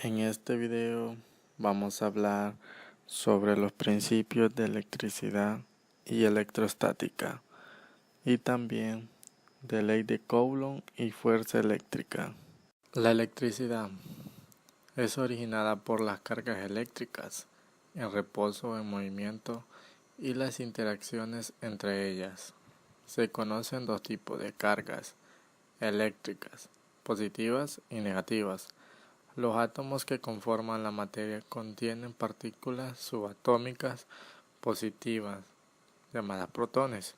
En este video vamos a hablar sobre los principios de electricidad y electrostática y también de ley de Coulomb y fuerza eléctrica. La electricidad es originada por las cargas eléctricas en reposo o en movimiento y las interacciones entre ellas. Se conocen dos tipos de cargas eléctricas, positivas y negativas. Los átomos que conforman la materia contienen partículas subatómicas positivas, llamadas protones,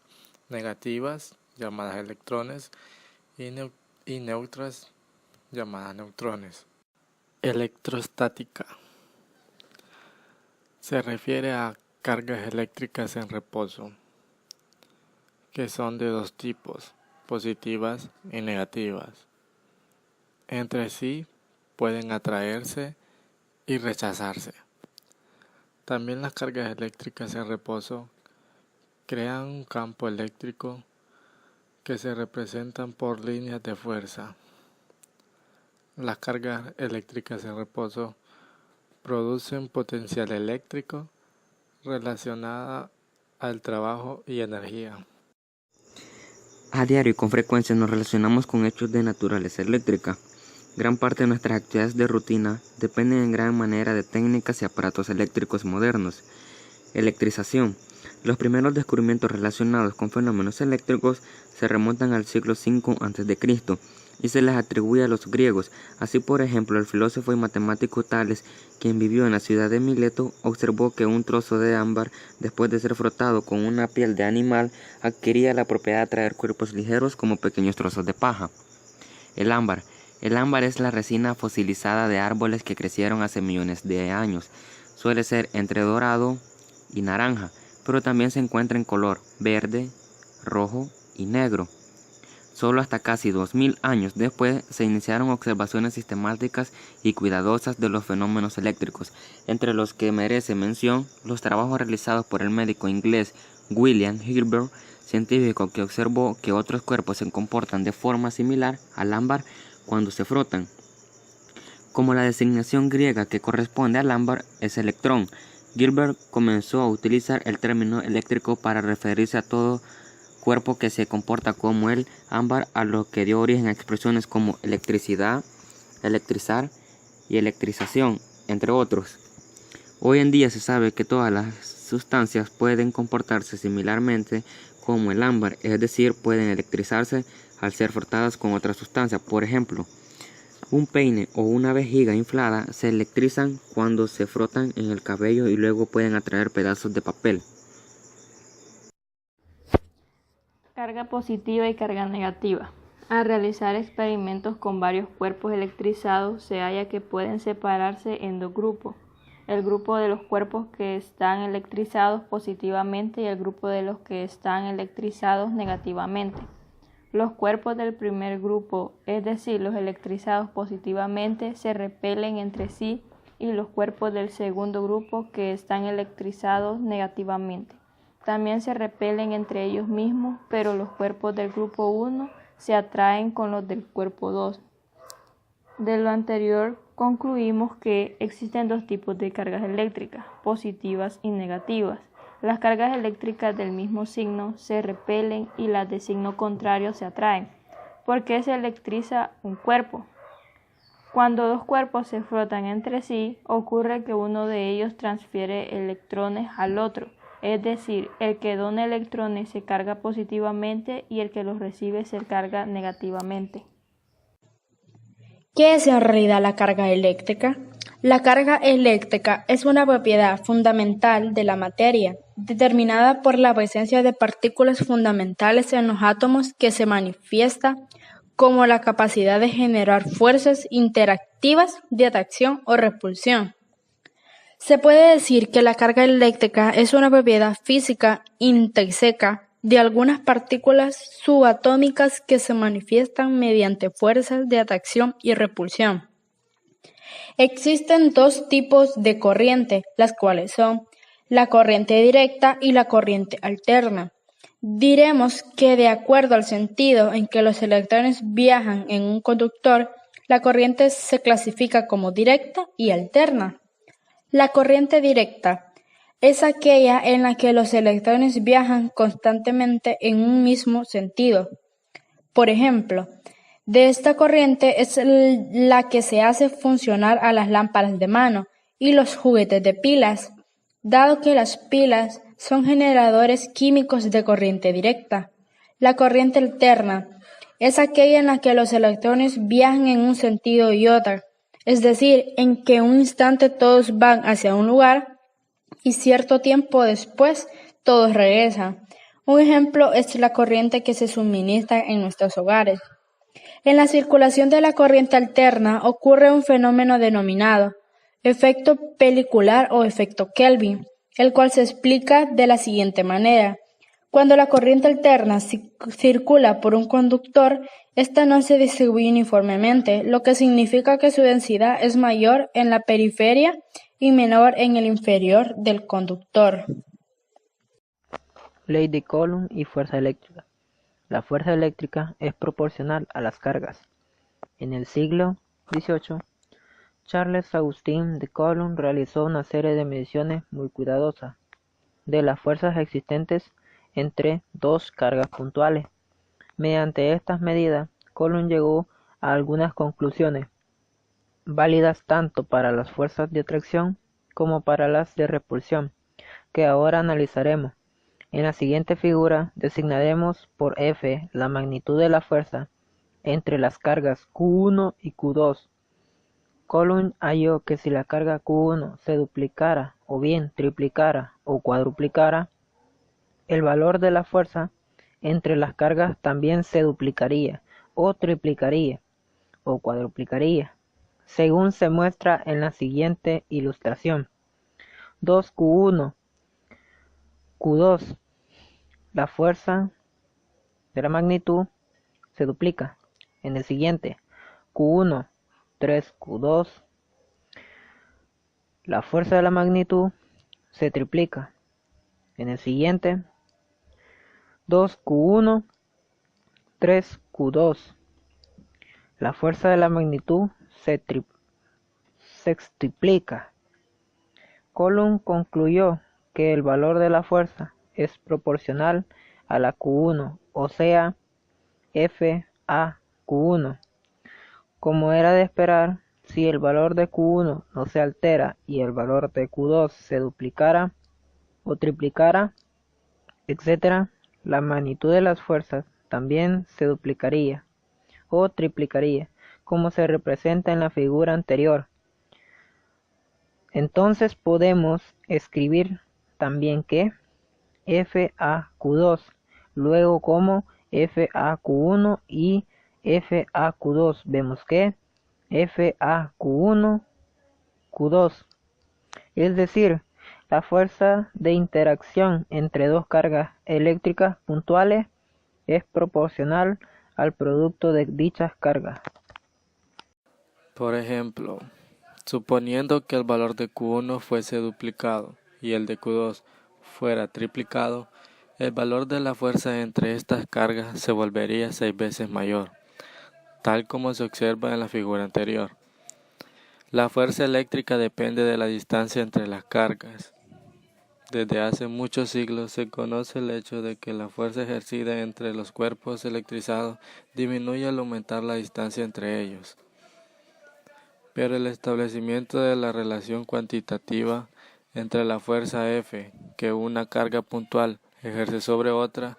negativas, llamadas electrones, y neutras, llamadas neutrones. Electrostática se refiere a cargas eléctricas en reposo, que son de dos tipos, positivas y negativas. Entre sí pueden atraerse y rechazarse. También las cargas eléctricas en reposo crean un campo eléctrico que se representan por líneas de fuerza. Las cargas eléctricas en reposo producen potencial eléctrico relacionado al trabajo y energía. A diario y con frecuencia nos relacionamos con hechos de naturaleza eléctrica. Gran parte de nuestras actividades de rutina dependen en gran manera de técnicas y aparatos eléctricos modernos. Electrización. Los primeros descubrimientos relacionados con fenómenos eléctricos se remontan al siglo V a.C. y se les atribuye a los griegos. Así, por ejemplo, el filósofo y matemático Tales, quien vivió en la ciudad de Mileto, observó que un trozo de ámbar, después de ser frotado con una piel de animal, adquiría la propiedad de atraer cuerpos ligeros como pequeños trozos de paja. El ámbar. El ámbar es la resina fosilizada de árboles que crecieron hace millones de años. Suele ser entre dorado y naranja, pero también se encuentra en color verde, rojo y negro. Solo hasta casi 2000 años después se iniciaron observaciones sistemáticas y cuidadosas de los fenómenos eléctricos, entre los que merece mención los trabajos realizados por el médico inglés William Hilbert, científico que observó que otros cuerpos se comportan de forma similar al ámbar cuando se frotan. Como la designación griega que corresponde al ámbar es electrón, Gilbert comenzó a utilizar el término eléctrico para referirse a todo cuerpo que se comporta como el ámbar, a lo que dio origen a expresiones como electricidad, electrizar y electrización, entre otros. Hoy en día se sabe que todas las sustancias pueden comportarse similarmente como el ámbar, es decir, pueden electrizarse al ser frotadas con otra sustancia. Por ejemplo, un peine o una vejiga inflada se electrizan cuando se frotan en el cabello y luego pueden atraer pedazos de papel. Carga positiva y carga negativa. Al realizar experimentos con varios cuerpos electrizados, se halla que pueden separarse en dos grupos: el grupo de los cuerpos que están electrizados positivamente y el grupo de los que están electrizados negativamente. Los cuerpos del primer grupo, es decir, los electrizados positivamente, se repelen entre sí, y los cuerpos del segundo grupo, que están electrizados negativamente, también se repelen entre ellos mismos, pero los cuerpos del grupo 1 se atraen con los del cuerpo 2. De lo anterior concluimos que existen dos tipos de cargas eléctricas, positivas y negativas. Las cargas eléctricas del mismo signo se repelen y las de signo contrario se atraen. ¿Por qué se electriza un cuerpo? Cuando dos cuerpos se frotan entre sí, ocurre que uno de ellos transfiere electrones al otro, es decir, el que dona electrones se carga positivamente y el que los recibe se carga negativamente. ¿Qué es en realidad la carga eléctrica? La carga eléctrica es una propiedad fundamental de la materia, determinada por la presencia de partículas fundamentales en los átomos, que se manifiesta como la capacidad de generar fuerzas interactivas de atracción o repulsión. Se puede decir que la carga eléctrica es una propiedad física intrínseca de algunas partículas subatómicas que se manifiestan mediante fuerzas de atracción y repulsión. Existen dos tipos de corriente, las cuales son la corriente directa y la corriente alterna. Diremos que de acuerdo al sentido en que los electrones viajan en un conductor, La corriente se clasifica como directa y alterna. La corriente directa es aquella en la que los electrones viajan constantemente en un mismo sentido. Por ejemplo, de esta corriente es la que se hace funcionar a las lámparas de mano y los juguetes de pilas, dado que las pilas son generadores químicos de corriente directa. La corriente alterna es aquella en la que los electrones viajan en un sentido y otro, es decir, en que un instante todos van hacia un lugar y cierto tiempo después todos regresan. Un ejemplo es la corriente que se suministra en nuestros hogares. En la circulación de la corriente alterna ocurre un fenómeno denominado efecto pelicular o efecto Kelvin, el cual se explica de la siguiente manera. Cuando la corriente alterna circula por un conductor, ésta no se distribuye uniformemente, lo que significa que su densidad es mayor en la periferia y menor en el inferior del conductor. Ley de Coulomb y fuerza eléctrica. La fuerza eléctrica es proporcional a las cargas. En el siglo XVIII, Charles Augustin de Coulomb realizó una serie de mediciones muy cuidadosas de las fuerzas existentes entre dos cargas puntuales. Mediante estas medidas, Coulomb llegó a algunas conclusiones, válidas tanto para las fuerzas de atracción como para las de repulsión, que ahora analizaremos. En la siguiente figura designaremos por F la magnitud de la fuerza entre las cargas Q1 y Q2. Coulomb halló que si la carga Q1 se duplicara o bien triplicara o cuadruplicara, el valor de la fuerza entre las cargas también se duplicaría o triplicaría o cuadruplicaría, según se muestra en la siguiente ilustración. 2Q1, Q2. La fuerza de la magnitud se duplica. En el siguiente, Q1, 3Q2. La fuerza de la magnitud se triplica. En el siguiente, 2Q1, 3Q2. La fuerza de la magnitud se sextuplica. Coulomb concluyó que el valor de la fuerza es proporcional a la Q1, o sea, F a Q1. Como era de esperar, si el valor de Q1 no se altera y el valor de Q2 se duplicara o triplicara, etc., la magnitud de las fuerzas también se duplicaría o triplicaría, como se representa en la figura anterior. Entonces podemos escribir también que F a Q2, luego como F a Q1 y F a Q2. Vemos que F a Q1, Q2. Es decir, la fuerza de interacción entre dos cargas eléctricas puntuales es proporcional al producto de dichas cargas. Por ejemplo, suponiendo que el valor de Q1 fuese duplicado y el de Q2 fuera triplicado, el valor de la fuerza entre estas cargas se volvería 6 veces mayor, tal como se observa en la figura anterior. La fuerza eléctrica depende de la distancia entre las cargas. Desde hace muchos siglos se conoce el hecho de que la fuerza ejercida entre los cuerpos electrizados disminuye al aumentar la distancia entre ellos. Pero el establecimiento de la relación cuantitativa entre la fuerza F que una carga puntual ejerce sobre otra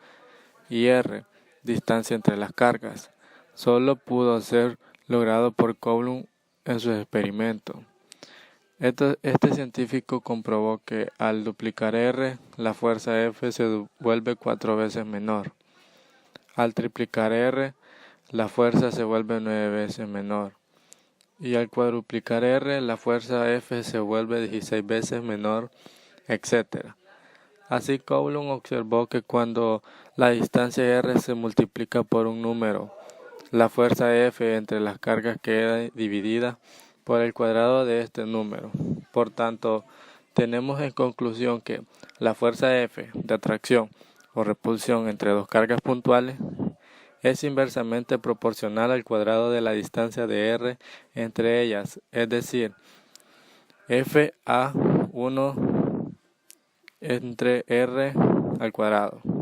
y R, distancia entre las cargas, solo pudo ser logrado por Coulomb en sus experimentos. Este científico comprobó que al duplicar R, la fuerza F se vuelve 4 veces menor. Al triplicar R, la fuerza se vuelve 9 veces menor. Y al cuadruplicar R, la fuerza F se vuelve 16 veces menor, etc. Así Coulomb observó que cuando la distancia R se multiplica por un número, la fuerza F entre las cargas queda dividida por el cuadrado de este número. Por tanto, tenemos en conclusión que la fuerza F de atracción o repulsión entre dos cargas puntuales es inversamente proporcional al cuadrado de la distancia de R entre ellas, es decir, FA1 entre R al cuadrado.